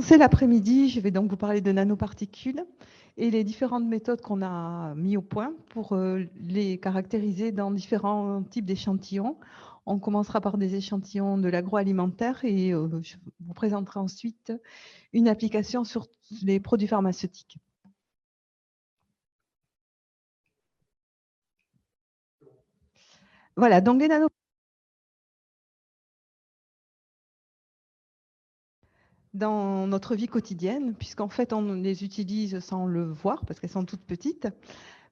C'est l'après-midi, je vais donc vous parler de nanoparticules et les différentes méthodes qu'on a mis au point pour les caractériser dans différents types d'échantillons. On commencera par des échantillons de l'agroalimentaire et je vous présenterai ensuite une application sur les produits pharmaceutiques. Voilà, donc les nanoparticules dans notre vie quotidienne, puisqu'en fait on les utilise sans le voir parce qu'elles sont toutes petites.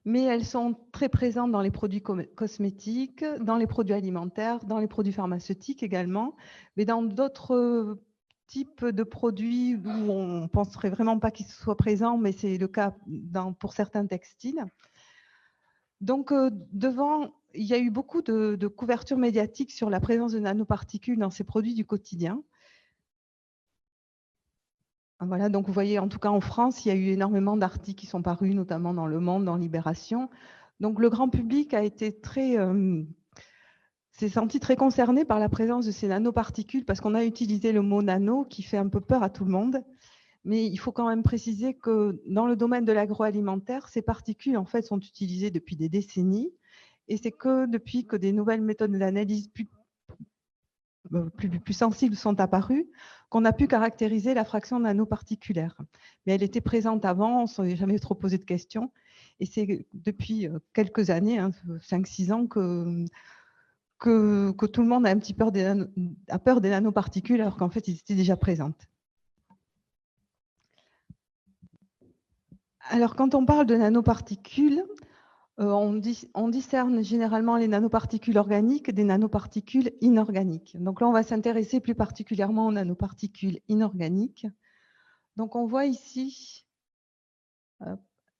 Mais elles sont très présentes dans les produits cosmétiques, dans les produits alimentaires, dans les produits pharmaceutiques également, mais dans d'autres types de produits où on ne penserait vraiment pas qu'ils soient présents, mais c'est le cas pour certains textiles. Donc, il y a eu beaucoup de couverture médiatique sur la présence de nanoparticules dans ces produits du quotidien. Voilà, donc vous voyez, en tout cas en France, il y a eu énormément d'articles qui sont parus, notamment dans Le Monde, dans Libération. Donc le grand public s'est senti très concerné par la présence de ces nanoparticules parce qu'on a utilisé le mot nano qui fait un peu peur à tout le monde. Mais il faut quand même préciser que dans le domaine de l'agroalimentaire, ces particules en fait sont utilisées depuis des décennies. Et c'est que depuis que des nouvelles méthodes d'analyse plus sensibles sont apparues, qu'on a pu caractériser la fraction nanoparticulaire. Mais elle était présente avant, on ne s'en est jamais trop posé de questions. Et c'est depuis quelques années, 5-6 ans, que tout le monde a un petit peur peur des nanoparticules, alors qu'en fait, ils étaient déjà présentes. Alors, quand on parle de nanoparticules, on discerne généralement les nanoparticules organiques des nanoparticules inorganiques. Donc là, on va s'intéresser plus particulièrement aux nanoparticules inorganiques. Donc on voit ici,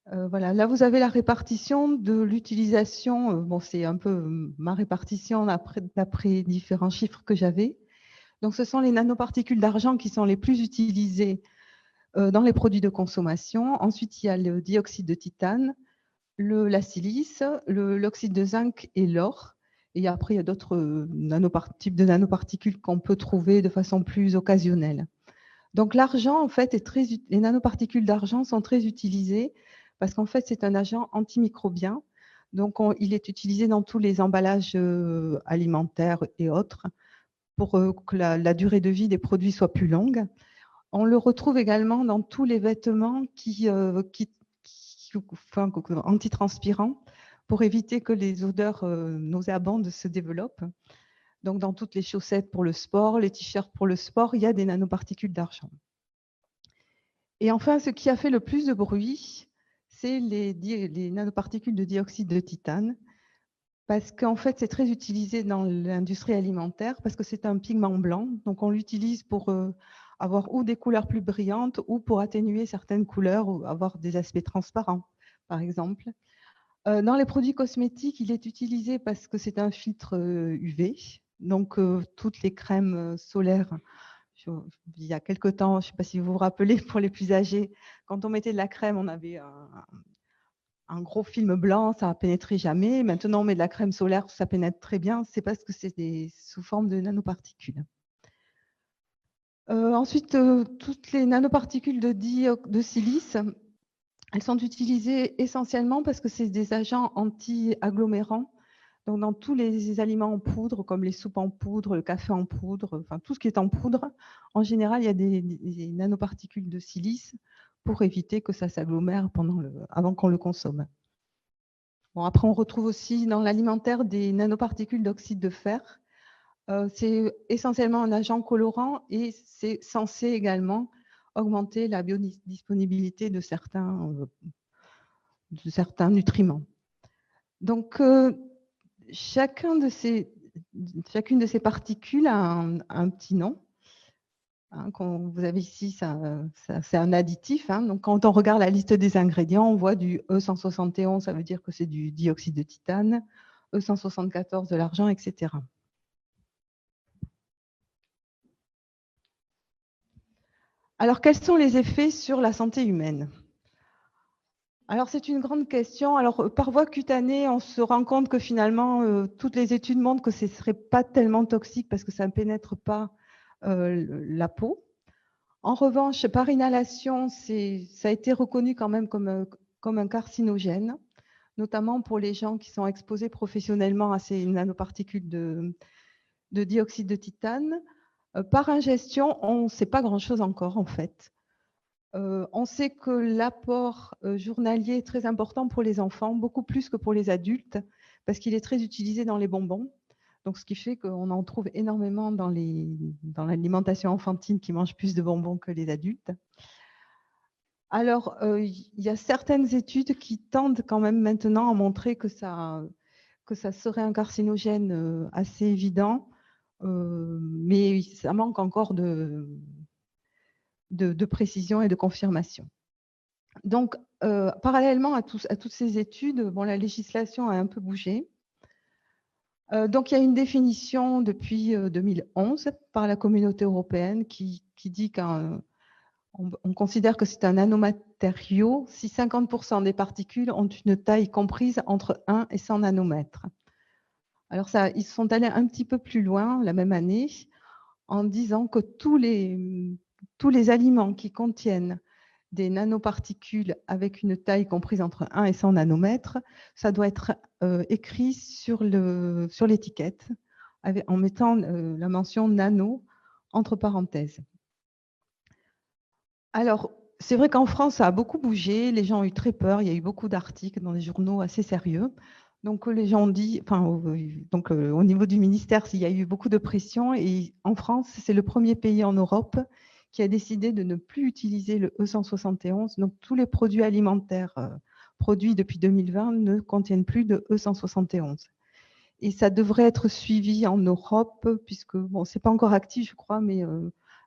voilà, là vous avez la répartition de l'utilisation. Bon, c'est un peu ma répartition d'après différents chiffres que j'avais. Donc ce sont les nanoparticules d'argent qui sont les plus utilisées dans les produits de consommation. Ensuite, il y a le dioxyde de titane, la silice, l'oxyde de zinc et l'or. Et après, il y a d'autres types de nanoparticules qu'on peut trouver de façon plus occasionnelle. Donc l'argent, en fait, les nanoparticules d'argent sont très utilisées parce qu'en fait, c'est un agent antimicrobien. Donc, il est utilisé dans tous les emballages alimentaires et autres pour que la durée de vie des produits soit plus longue. On le retrouve également dans tous les vêtements antitranspirants pour éviter que les odeurs nauséabondes se développent. Donc, dans toutes les chaussettes pour le sport, les t-shirts pour le sport, il y a des nanoparticules d'argent. Et enfin, ce qui a fait le plus de bruit, c'est les nanoparticules de dioxyde de titane, parce qu'en fait, c'est très utilisé dans l'industrie alimentaire, parce que c'est un pigment blanc. Donc, on l'utilise pour avoir ou des couleurs plus brillantes, ou pour atténuer certaines couleurs, ou avoir des aspects transparents, par exemple. Dans les produits cosmétiques, il est utilisé parce que c'est un filtre UV. Donc, toutes les crèmes solaires, il y a quelque temps, je ne sais pas si vous vous rappelez, pour les plus âgés, quand on mettait de la crème, on avait un gros film blanc, ça ne pénétrait jamais. Maintenant, on met de la crème solaire, ça pénètre très bien. C'est parce que c'est sous forme de nanoparticules. Ensuite, toutes les nanoparticules de silice, elles sont utilisées essentiellement parce que c'est des agents anti-agglomérants. Donc, dans tous les aliments en poudre, comme les soupes en poudre, le café en poudre, enfin tout ce qui est en poudre, en général, il y a des nanoparticules de silice pour éviter que ça s'agglomère avant qu'on le consomme. Bon, après, on retrouve aussi dans l'alimentaire des nanoparticules d'oxyde de fer. C'est essentiellement un agent colorant et c'est censé également augmenter la biodisponibilité de certains nutriments. Donc, chacune de ces particules a un petit nom. Vous avez ici, c'est un additif. Donc, quand on regarde la liste des ingrédients, on voit du E171, ça veut dire que c'est du dioxyde de titane, E174 de l'argent, etc. Alors, quels sont les effets sur la santé humaine? Alors, c'est une grande question. Alors, par voie cutanée, on se rend compte que finalement, toutes les études montrent que ce ne serait pas tellement toxique parce que ça ne pénètre pas la peau. En revanche, par inhalation, ça a été reconnu quand même comme un carcinogène, notamment pour les gens qui sont exposés professionnellement à ces nanoparticules de dioxyde de titane. Par ingestion, on ne sait pas grand-chose encore, en fait. On sait que l'apport journalier est très important pour les enfants, beaucoup plus que pour les adultes, parce qu'il est très utilisé dans les bonbons. Donc, ce qui fait qu'on en trouve énormément dans l'alimentation enfantine qui mange plus de bonbons que les adultes. Alors, il y a certaines études qui tendent quand même maintenant à montrer que ça serait un carcinogène assez évident, mais ça manque encore de précision et de confirmation. Donc, parallèlement à toutes ces études, bon, la législation a un peu bougé. Donc, il y a une définition depuis 2011 par la communauté européenne qui dit on considère que c'est un nanomatériau si 50% des particules ont une taille comprise entre 1 et 100 nanomètres. Alors, ils sont allés un petit peu plus loin la même année en disant que tous les aliments qui contiennent des nanoparticules avec une taille comprise entre 1 et 100 nanomètres, ça doit être écrit sur l'étiquette en mettant la mention nano entre parenthèses. Alors, c'est vrai qu'en France, ça a beaucoup bougé. Les gens ont eu très peur. Il y a eu beaucoup d'articles dans des journaux assez sérieux. Donc, les gens ont dit, au niveau du ministère, il y a eu beaucoup de pression. Et en France, c'est le premier pays en Europe qui a décidé de ne plus utiliser le E171. Donc, tous les produits alimentaires produits depuis 2020 ne contiennent plus de E171. Et ça devrait être suivi en Europe, puisque, bon, ce n'est pas encore actif, je crois, mais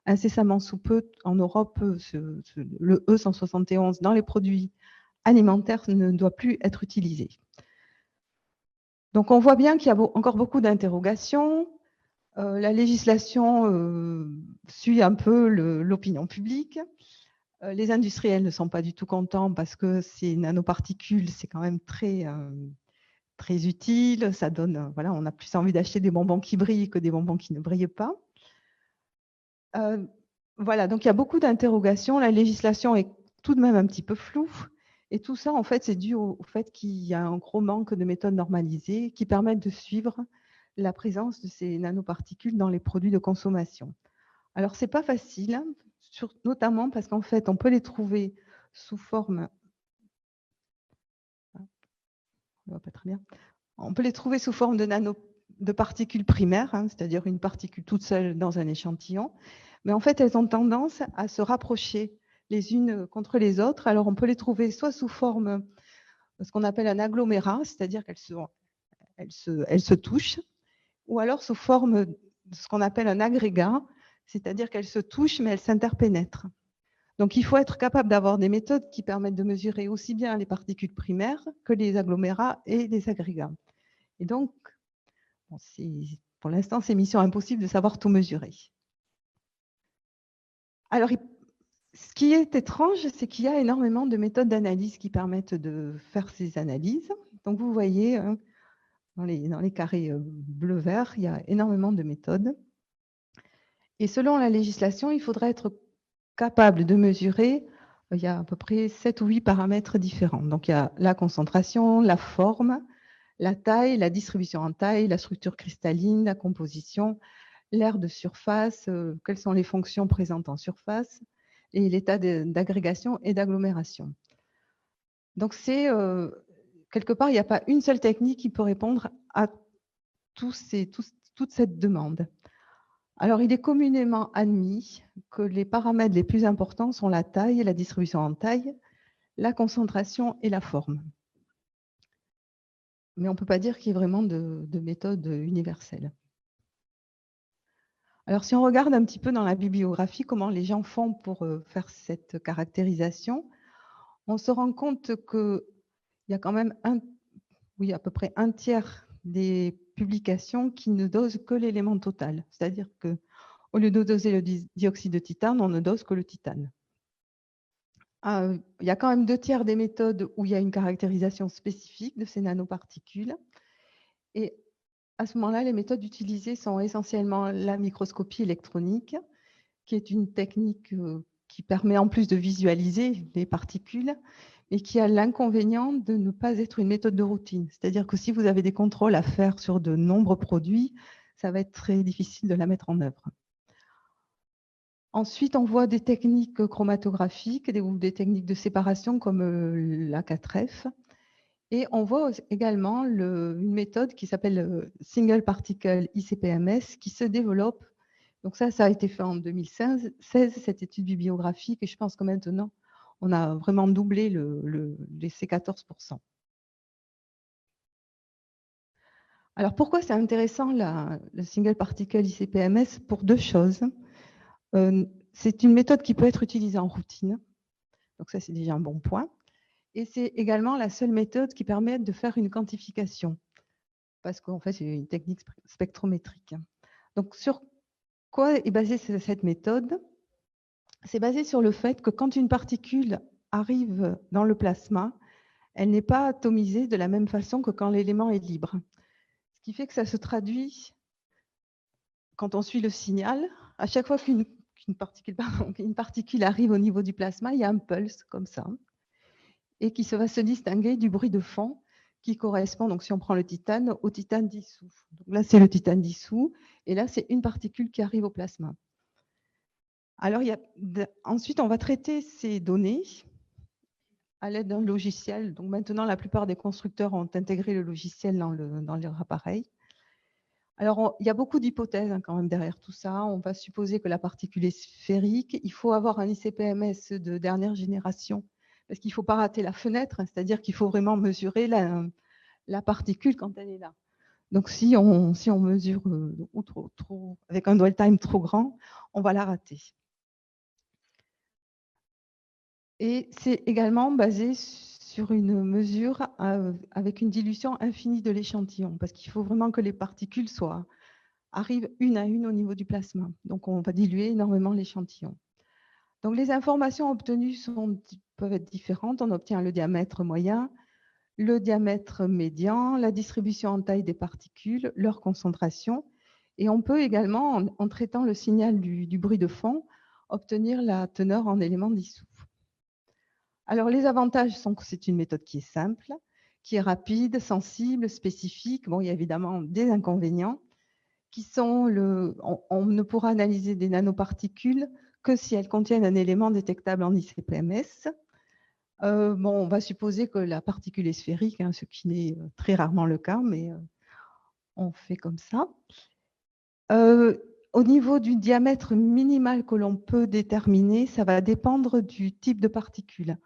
incessamment sous peu, en Europe, le E171 dans les produits alimentaires ne doit plus être utilisé. Donc, on voit bien qu'il y a encore beaucoup d'interrogations. La législation suit un peu l'opinion publique. Les industriels ne sont pas du tout contents parce que ces nanoparticules, c'est quand même très utile. Ça donne, voilà, on a plus envie d'acheter des bonbons qui brillent que des bonbons qui ne brillent pas. Voilà, donc il y a beaucoup d'interrogations. La législation est tout de même un petit peu floue. Et tout ça, en fait, c'est dû au fait qu'il y a un gros manque de méthodes normalisées qui permettent de suivre la présence de ces nanoparticules dans les produits de consommation. Alors, ce n'est pas facile, notamment parce qu'en fait, on peut les trouver sous forme… On voit pas très bien. On peut les trouver sous forme de particules primaires, hein, c'est-à-dire une particule toute seule dans un échantillon. Mais en fait, elles ont tendance à se rapprocher les unes contre les autres. Alors, on peut les trouver soit sous forme de ce qu'on appelle un agglomérat, c'est-à-dire qu'elles se touchent, ou alors sous forme de ce qu'on appelle un agrégat, c'est-à-dire qu'elles se touchent, mais elles s'interpénètrent. Donc, il faut être capable d'avoir des méthodes qui permettent de mesurer aussi bien les particules primaires que les agglomérats et les agrégats. Et donc, pour l'instant, c'est mission impossible de savoir tout mesurer. Alors, ce qui est étrange, c'est qu'il y a énormément de méthodes d'analyse qui permettent de faire ces analyses. Donc, vous voyez, dans les carrés bleu-vert, il y a énormément de méthodes. Et selon la législation, il faudrait être capable de mesurer, il y a à peu près 7 ou 8 paramètres différents. Donc, il y a la concentration, la forme, la taille, la distribution en taille, la structure cristalline, la composition, l'aire de surface, quelles sont les fonctions présentes en surface, et l'état d'agrégation et d'agglomération. Donc, quelque part, il n'y a pas une seule technique qui peut répondre à toute cette demande. Alors, il est communément admis que les paramètres les plus importants sont la taille, la distribution en taille, la concentration et la forme. Mais on ne peut pas dire qu'il y ait vraiment de méthode universelle. Alors, si on regarde un petit peu dans la bibliographie comment les gens font pour faire cette caractérisation, on se rend compte qu'il y a quand même à peu près un tiers des publications qui ne dosent que l'élément total. C'est-à-dire qu'au lieu de doser le dioxyde de titane, on ne dose que le titane. Il y a quand même 2 tiers des méthodes où il y a une caractérisation spécifique de ces nanoparticules. Et à ce moment-là, les méthodes utilisées sont essentiellement la microscopie électronique qui est une technique qui permet en plus de visualiser les particules, et qui a l'inconvénient de ne pas être une méthode de routine. C'est-à-dire que si vous avez des contrôles à faire sur de nombreux produits, ça va être très difficile de la mettre en œuvre. Ensuite, on voit des techniques chromatographiques ou des techniques de séparation comme la 4F. Et on voit également une méthode qui s'appelle Single Particle ICP-MS qui se développe. Donc ça a été fait en 2016, cette étude bibliographique, et je pense que maintenant, on a vraiment doublé les C14%. Alors pourquoi c'est intéressant le Single Particle ICP-MS? Pour deux choses. C'est une méthode qui peut être utilisée en routine. Donc ça, c'est déjà un bon point. Et c'est également la seule méthode qui permet de faire une quantification, parce qu'en fait, c'est une technique spectrométrique. Donc, sur quoi est basée cette méthode? C'est basé sur le fait que quand une particule arrive dans le plasma, elle n'est pas atomisée de la même façon que quand l'élément est libre. Ce qui fait que ça se traduit, quand on suit le signal, à chaque fois qu'une particule arrive au niveau du plasma, il y a un pulse comme ça, et qui va se distinguer du bruit de fond qui correspond, donc si on prend le titane, au titane dissous. Donc là, c'est le titane dissous, et là, c'est une particule qui arrive au plasma. Alors, ensuite, on va traiter ces données à l'aide d'un logiciel. Donc maintenant, la plupart des constructeurs ont intégré le logiciel dans leur appareil. Alors, il y a beaucoup d'hypothèses quand même derrière tout ça. On va supposer que la particule est sphérique. Il faut avoir un ICP-MS de dernière génération, parce qu'il ne faut pas rater la fenêtre, c'est-à-dire qu'il faut vraiment mesurer la particule quand elle est là. Donc, si on mesure avec un dwell time trop grand, on va la rater. Et c'est également basé sur une mesure avec une dilution infinie de l'échantillon, parce qu'il faut vraiment que les particules arrivent une à une au niveau du plasma. Donc, on va diluer énormément l'échantillon. Donc, les informations obtenues peuvent être différentes. On obtient le diamètre moyen, le diamètre médian, la distribution en taille des particules, leur concentration. Et on peut également, en traitant le signal du bruit de fond, obtenir la teneur en éléments dissous. Alors, les avantages sont que c'est une méthode qui est simple, qui est rapide, sensible, spécifique. Bon, il y a évidemment des inconvénients qui sont on ne pourra analyser des nanoparticules que si elles contiennent un élément détectable en ICP-MS. On va supposer que la particule est sphérique, ce qui n'est très rarement le cas, mais on fait comme ça. Au niveau du diamètre minimal que l'on peut déterminer, ça va dépendre du type de particule.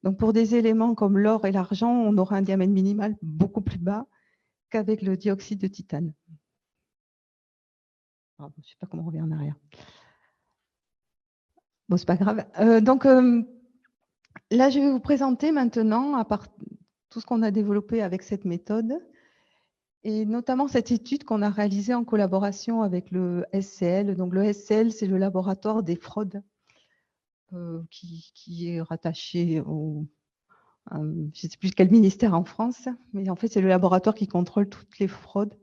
Donc, pour des éléments comme l'or et l'argent, on aura un diamètre minimal beaucoup plus bas qu'avec le dioxyde de titane. Pardon, je ne sais pas comment on revient en arrière. Bon, c'est pas grave. Là, je vais vous présenter maintenant, à part tout ce qu'on a développé avec cette méthode, et notamment cette étude qu'on a réalisée en collaboration avec le SCL. Donc, le SCL, c'est le laboratoire des fraudes qui est rattaché je ne sais plus quel ministère en France, mais en fait, c'est le laboratoire qui contrôle toutes les fraudes.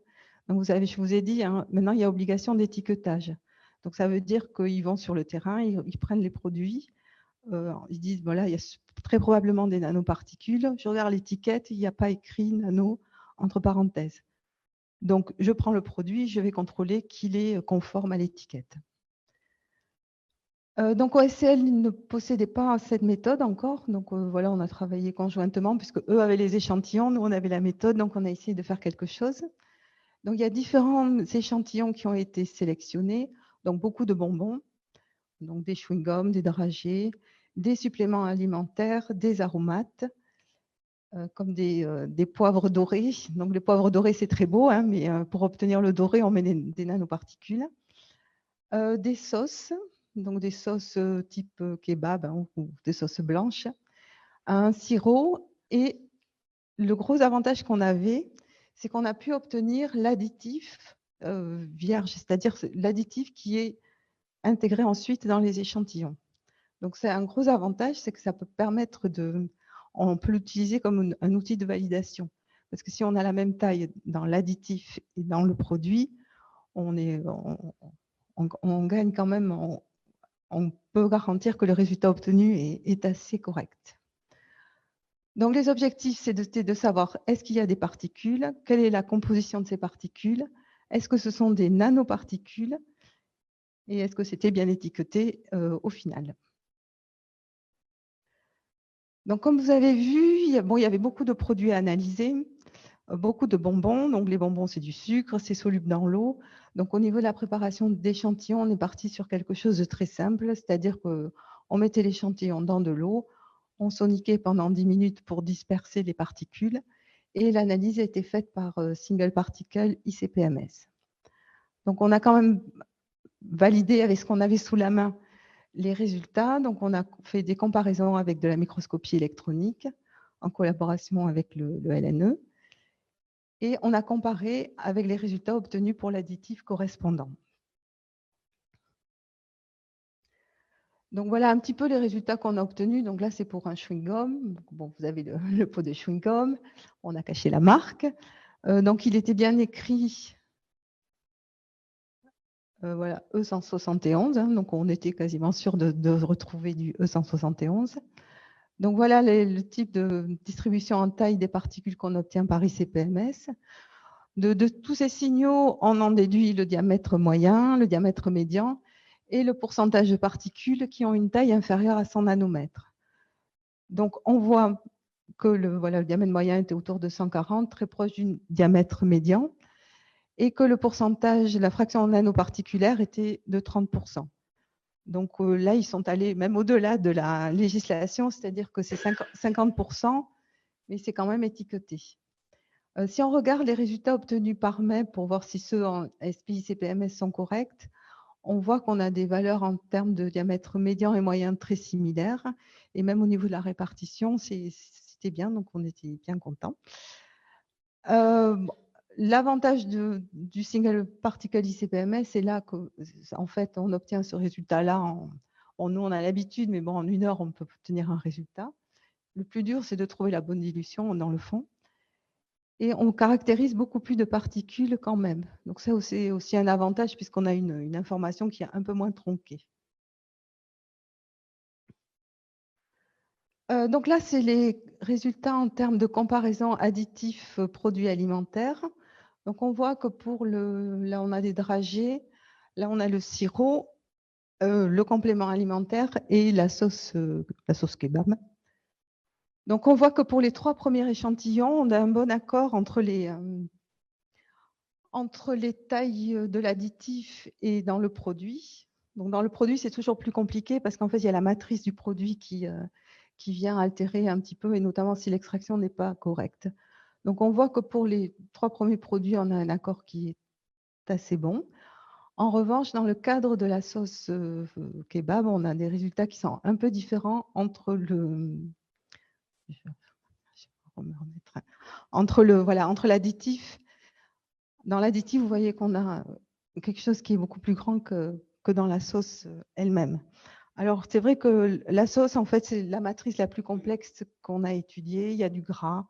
Donc, je vous ai dit, maintenant, il y a obligation d'étiquetage. Donc, ça veut dire qu'ils vont sur le terrain, ils prennent les produits, ils disent, voilà, il y a très probablement des nanoparticules. Je regarde l'étiquette, il n'y a pas écrit nano entre parenthèses. Donc, je prends le produit, je vais contrôler qu'il est conforme à l'étiquette. Donc, OSCL ne possédait pas cette méthode encore. Donc, voilà, on a travaillé conjointement puisque eux avaient les échantillons, nous, on avait la méthode. Donc, on a essayé de faire quelque chose. Donc, il y a différents échantillons qui ont été sélectionnés. Donc, beaucoup de bonbons, donc des chewing-gums, des dragées, des suppléments alimentaires, des aromates, comme des poivres dorés. Donc, les poivres dorés, c'est très beau, mais pour obtenir le doré, on met des nanoparticules. Des sauces, donc des sauces type kebab ou des sauces blanches, un sirop. Et le gros avantage qu'on avait, c'est qu'on a pu obtenir l'additif vierge, c'est-à-dire l'additif qui est intégré ensuite dans les échantillons. Donc, c'est un gros avantage, c'est que ça peut permettre on peut l'utiliser comme un outil de validation. Parce que si on a la même taille dans l'additif et dans le produit, on gagne quand même on peut garantir que le résultat obtenu est assez correct. Donc, les objectifs, c'était de savoir est-ce qu'il y a des particules, quelle est la composition de ces particules, est-ce que ce sont des nanoparticules et est-ce que c'était bien étiqueté au final. Donc, comme vous avez vu, il y avait beaucoup de produits à analyser, beaucoup de bonbons. Donc, les bonbons, c'est du sucre, c'est soluble dans l'eau. Donc, au niveau de la préparation d'échantillons, on est parti sur quelque chose de très simple, c'est-à-dire qu'on mettait l'échantillon dans de l'eau, on soniquait pendant 10 minutes pour disperser les particules et l'analyse a été faite par Single Particle ICP-MS. Donc, on a quand même validé avec ce qu'on avait sous la main les résultats. Donc, on a fait des comparaisons avec de la microscopie électronique en collaboration avec le LNE. Et on a comparé avec les résultats obtenus pour l'additif correspondant. Donc, voilà un petit peu les résultats qu'on a obtenus. Donc là, c'est pour un chewing-gum. Bon, vous avez le pot de chewing-gum. On a caché la marque. Donc, il était bien écrit voilà, E171. Hein, donc, on était quasiment sûr de retrouver du E171. Donc, voilà le type de distribution en taille des particules qu'on obtient par ICP-MS. De tous ces signaux, on en déduit le diamètre moyen, le diamètre médian et le pourcentage de particules qui ont une taille inférieure à 100 nanomètres. Donc, on voit que le diamètre moyen était autour de 140, très proche du diamètre médian, et que le pourcentage, la fraction nanoparticulaire était de 30%. Donc là, ils sont allés même au-delà de la législation, c'est-à-dire que c'est 50%, mais c'est quand même étiqueté. Si on regarde les résultats obtenus par MEP pour voir si ceux en SPI-CPMS sont corrects, on voit qu'on a des valeurs en termes de diamètre médian et moyen très similaires. Et même au niveau de la répartition, c'était bien, donc on était bien contents. L'avantage du single particle ICP-MS, c'est là qu'en fait, on obtient ce résultat-là. Nous, on a l'habitude, mais bon, en 1 heure, on peut obtenir un résultat. Le plus dur, c'est de trouver la bonne dilution dans le fond. Et on caractérise beaucoup plus de particules quand même. Donc ça, c'est aussi un avantage puisqu'on a une information qui est un peu moins tronquée. Donc là, c'est les résultats en termes de comparaison additifs produits alimentaires. Donc on voit que là, on a des dragées, là, on a le sirop, le complément alimentaire et la sauce kebab. Donc on voit que pour les 3 premiers échantillons, on a un bon accord entre les tailles de l'additif et dans le produit. Donc, dans le produit, c'est toujours plus compliqué parce qu'en fait, il y a la matrice du produit qui vient altérer un petit peu, et notamment si l'extraction n'est pas correcte. Donc, on voit que pour les 3 premiers produits, on a un accord qui est assez bon. En revanche, dans le cadre de la sauce kebab, on a des résultats qui sont un peu différents entre l'additif. Dans l'additif, vous voyez qu'on a quelque chose qui est beaucoup plus grand que dans la sauce elle-même. Alors, c'est vrai que la sauce, en fait, c'est la matrice la plus complexe qu'on a étudiée. Il y a du gras,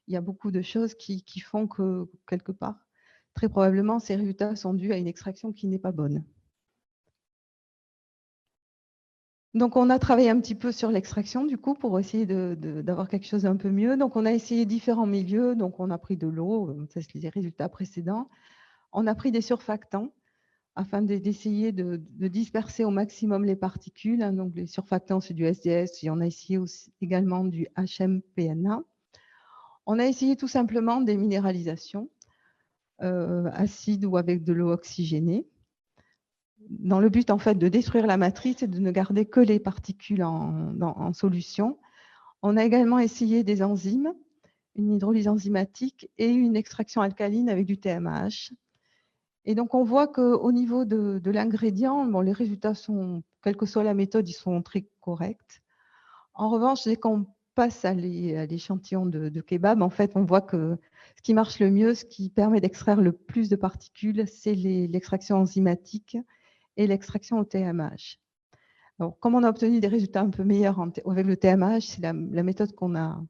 il y a beaucoup de choses qui font que, quelque part, très probablement, ces résultats sont dus à une extraction qui n'est pas bonne. Donc, on a travaillé un petit peu sur l'extraction, du coup, pour essayer d'avoir quelque chose d'un peu mieux. Donc, on a essayé différents milieux. Donc, on a pris de l'eau, ça c'est les résultats précédents. On a pris des surfactants afin d'essayer de disperser au maximum les particules. Donc, les surfactants, c'est du SDS. Et on a essayé aussi, également du HMPNA. On a essayé tout simplement des minéralisations acides ou avec de l'eau oxygénée, dans le but en fait de détruire la matrice et de ne garder que les particules en solution. On a également essayé des enzymes, une hydrolyse enzymatique et une extraction alcaline avec du TMAH. Et donc, on voit qu'au niveau de l'ingrédient, bon, les résultats sont, quelle que soit la méthode, ils sont très corrects. En revanche, dès qu'on passe à l'échantillon de kebab, en fait, on voit que ce qui marche le mieux, ce qui permet d'extraire le plus de particules, c'est l'extraction enzymatique et l'extraction au TMAH. Alors, comme on a obtenu des résultats un peu meilleurs avec le TMAH, c'est la méthode qu'on a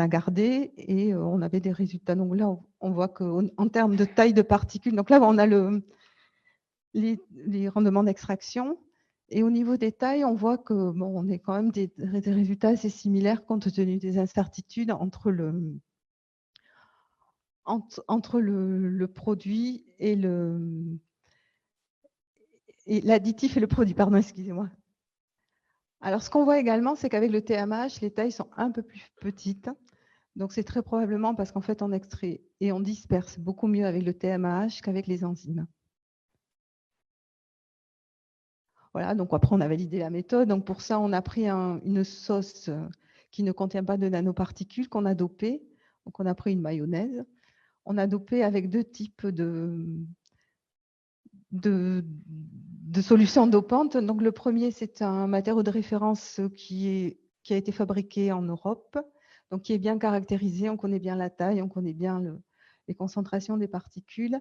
gardée et on avait des résultats. Donc là, on voit qu'en termes de taille de particules, donc là, on a les rendements d'extraction Et au niveau des tailles, on voit que bon, on est quand même des résultats assez similaires compte tenu des incertitudes entre le produit et l'additif et le produit. Pardon, excusez-moi. Alors, ce qu'on voit également, c'est qu'avec le TMH, les tailles sont un peu plus petites. Donc, c'est très probablement parce qu'en fait, on extrait et on disperse beaucoup mieux avec le TMAH qu'avec les enzymes. Voilà, donc après, on a validé la méthode. Donc, pour ça, on a pris une sauce qui ne contient pas de nanoparticules qu'on a dopée. Donc, on a pris une mayonnaise. On a dopé avec deux types de solutions dopantes. Donc, le premier, c'est un matériau de référence qui a été fabriqué en Europe, donc qui est bien caractérisé. On connaît bien la taille, on connaît bien les concentrations des particules.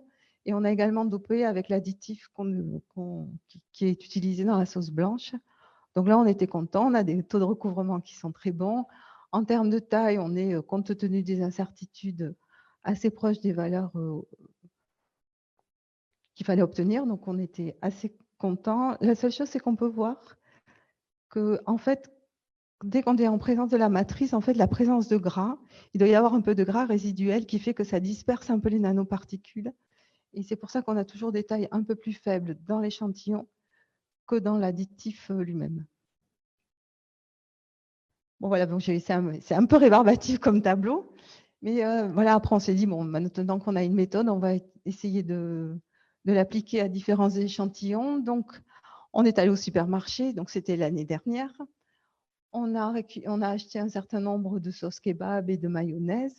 Et on a également dopé avec l'additif qui est utilisé dans la sauce blanche. Donc là, on était content. On a des taux de recouvrement qui sont très bons. En termes de taille, on est, compte tenu des incertitudes, assez proche des valeurs qu'il fallait obtenir. Donc, on était assez content. La seule chose, c'est qu'on peut voir que, en fait, dès qu'on est en présence de la matrice, en fait, la présence de gras, il doit y avoir un peu de gras résiduel qui fait que ça disperse un peu les nanoparticules. Et c'est pour ça qu'on a toujours des tailles un peu plus faibles dans l'échantillon que dans l'additif lui-même. Bon, voilà, donc c'est un peu rébarbatif comme tableau. Mais voilà, après, on s'est dit, bon, maintenant qu'on a une méthode, on va essayer de l'appliquer à différents échantillons. Donc, on est allé au supermarché, donc c'était l'année dernière. On a acheté un certain nombre de sauces kebab et de mayonnaise.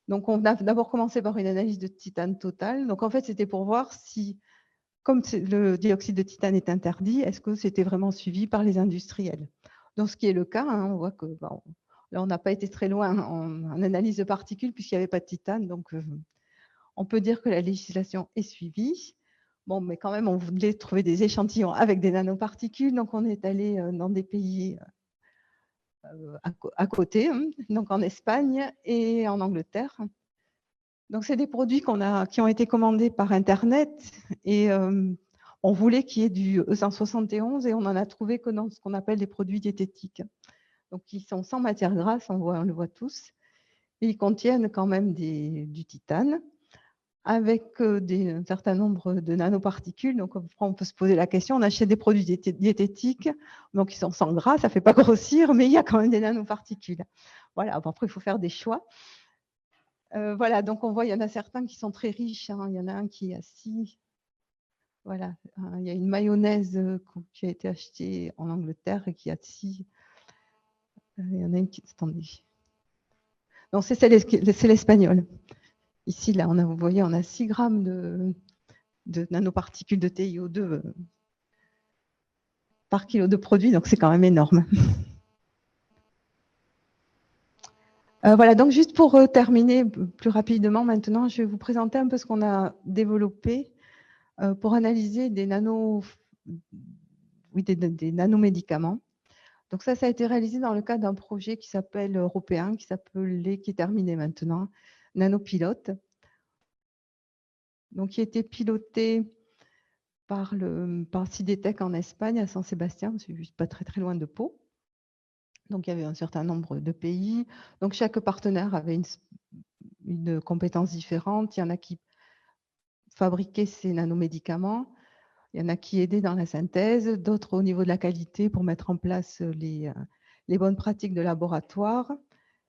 Donc, on a d'abord commencé par une analyse de titane totale. Donc, en fait, c'était pour voir si, comme le dioxyde de titane est interdit, est-ce que c'était vraiment suivi par les industriels. Donc, ce qui est le cas, hein, on voit que bon, là, on n'a pas été très loin en analyse de particules puisqu'il n'y avait pas de titane. Donc, on peut dire que la législation est suivie. Bon, mais quand même, on voulait trouver des échantillons avec des nanoparticules. Donc, on est allé dans des pays à côté, hein, donc en Espagne et en Angleterre. Donc, c'est des produits qui ont été commandés par Internet et on voulait qu'il y ait du E171 et on en a trouvé que dans ce qu'on appelle des produits diététiques. Donc, ils sont sans matière grasse, on le voit tous. Et ils contiennent quand même du titane avec un certain nombre de nanoparticules. Donc, on peut se poser la question, on achète des produits diététiques, donc ils sont sans gras, ça ne fait pas grossir, mais il y a quand même des nanoparticules. Voilà, après, il faut faire des choix. Voilà, donc on voit, il y en a certains qui sont très riches. Hein. Il y en a un qui a 6. Voilà, il y a une mayonnaise qui a été achetée en Angleterre et qui a 6. Il y en a une qui... Attendez. Non, c'est l'espagnol. Ici, là, vous voyez, on a 6 grammes de nanoparticules de TiO2 par kilo de produit, donc c'est quand même énorme. Voilà, donc juste pour terminer plus rapidement maintenant, je vais vous présenter un peu ce qu'on a développé pour analyser des nanomédicaments. Donc ça a été réalisé dans le cadre d'un projet qui s'appelle européen, qui est terminé maintenant, Nanopilote. Donc qui a été piloté par Cidetec en Espagne, à San Sébastien, c'est juste pas très loin de Pau. Donc il y avait un certain nombre de pays. Donc chaque partenaire avait une compétence différente. Il y en a qui fabriquaient ces nanomédicaments. Il y en a qui aidaient dans la synthèse, d'autres au niveau de la qualité pour mettre en place les bonnes pratiques de laboratoire.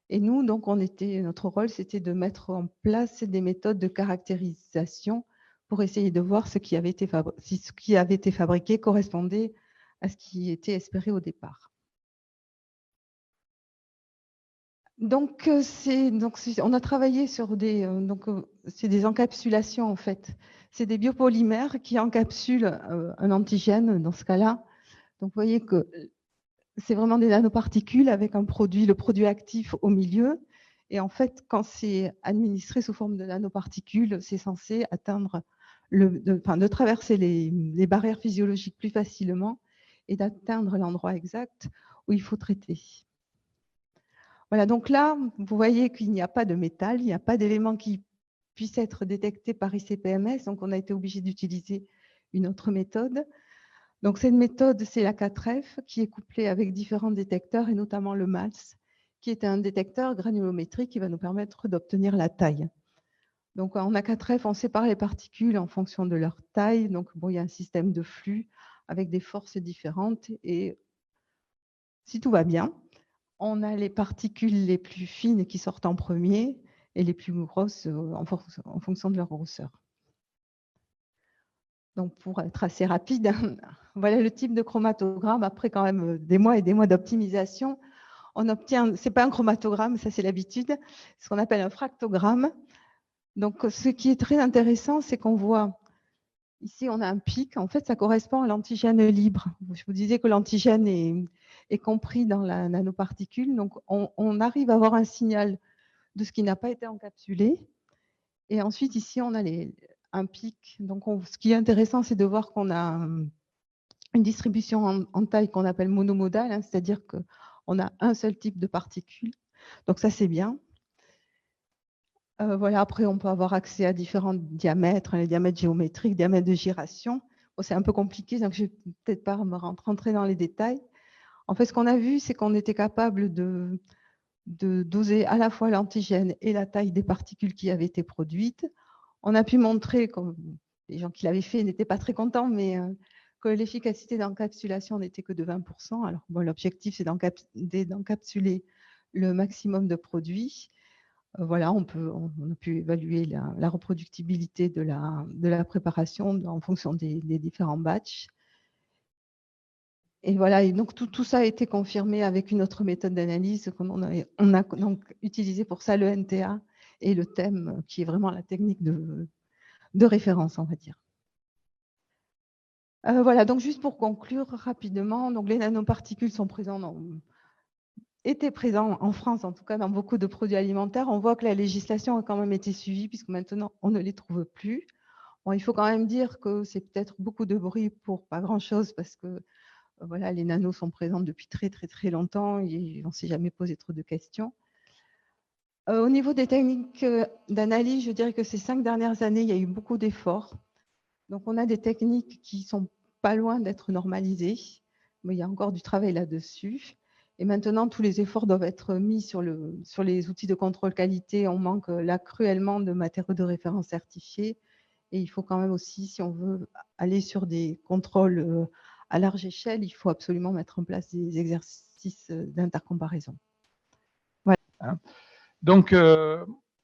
Et nous, donc, notre rôle, c'était de mettre en place des méthodes de caractérisation pour essayer de voir si ce qui avait été fabriqué correspondait à ce qui était espéré au départ. Donc, on a travaillé sur c'est des encapsulations en fait. C'est des biopolymères qui encapsulent un antigène dans ce cas-là. Donc, vous voyez que c'est vraiment des nanoparticules avec le produit actif au milieu. Et en fait, quand c'est administré sous forme de nanoparticules, c'est censé atteindre de traverser les barrières physiologiques plus facilement et d'atteindre l'endroit exact où il faut traiter. Voilà, donc là, vous voyez qu'il n'y a pas de métal, il n'y a pas d'élément qui puisse être détecté par ICP-MS, donc on a été obligé d'utiliser une autre méthode. Donc, cette méthode, c'est la 4F qui est couplée avec différents détecteurs et notamment le MALS, qui est un détecteur granulométrique qui va nous permettre d'obtenir la taille. Donc, en A4F, on sépare les particules en fonction de leur taille. Donc, bon, il y a un système de flux avec des forces différentes. Et si tout va bien, on a les particules les plus fines qui sortent en premier et les plus grosses en fonction de leur grosseur. Donc, pour être assez rapide, voilà le type de chromatogramme. Après quand même des mois et des mois d'optimisation, on obtient, ce n'est pas un chromatogramme, ça c'est l'habitude, ce qu'on appelle un fractogramme. Donc, ce qui est très intéressant, c'est qu'on voit, ici on a un pic, en fait ça correspond à l'antigène libre. Je vous disais que l'antigène est compris dans la nanoparticule, donc on arrive à avoir un signal de ce qui n'a pas été encapsulé. Et ensuite, ici, on a un pic. Donc, ce qui est intéressant, c'est de voir qu'on a une distribution en taille qu'on appelle monomodale, hein, c'est-à-dire qu'on a un seul type de particules. Donc, ça, c'est bien. Voilà, après, on peut avoir accès à différents diamètres, hein, les diamètres géométriques, diamètres de gyration. Bon, c'est un peu compliqué, donc je ne vais peut-être pas me rentrer dans les détails. En fait, ce qu'on a vu, c'est qu'on était capable de doser à la fois l'antigène et la taille des particules qui avaient été produites. On a pu montrer, comme les gens qui l'avaient fait n'étaient pas très contents, mais que l'efficacité d'encapsulation n'était que de 20%. Alors, bon, l'objectif, c'est d'encapsuler le maximum de produits. Voilà, on a pu évaluer la reproductibilité de la préparation en fonction des différents batchs. Et voilà, et donc tout ça a été confirmé avec une autre méthode d'analyse qu'on a donc utilisé pour ça, le NTA et le thème, qui est vraiment la technique de référence, on va dire. Voilà, donc juste pour conclure rapidement, donc les nanoparticules sont étaient présents en France, en tout cas dans beaucoup de produits alimentaires. On voit que la législation a quand même été suivie, puisque maintenant on ne les trouve plus. Bon, il faut quand même dire que c'est peut-être beaucoup de bruit pour pas grand-chose, parce que voilà, les nanos sont présentes depuis très très très longtemps et on ne s'est jamais posé trop de questions. Au niveau des techniques d'analyse, je dirais que ces 5 dernières années, il y a eu beaucoup d'efforts. Donc, on a des techniques qui sont pas loin d'être normalisées, mais il y a encore du travail là-dessus. Et maintenant, tous les efforts doivent être mis sur les outils de contrôle qualité. On manque là cruellement de matériaux de référence certifiés. Et il faut quand même aussi, si on veut aller sur des contrôles à large échelle, il faut absolument mettre en place des exercices d'intercomparaison. Voilà. Donc,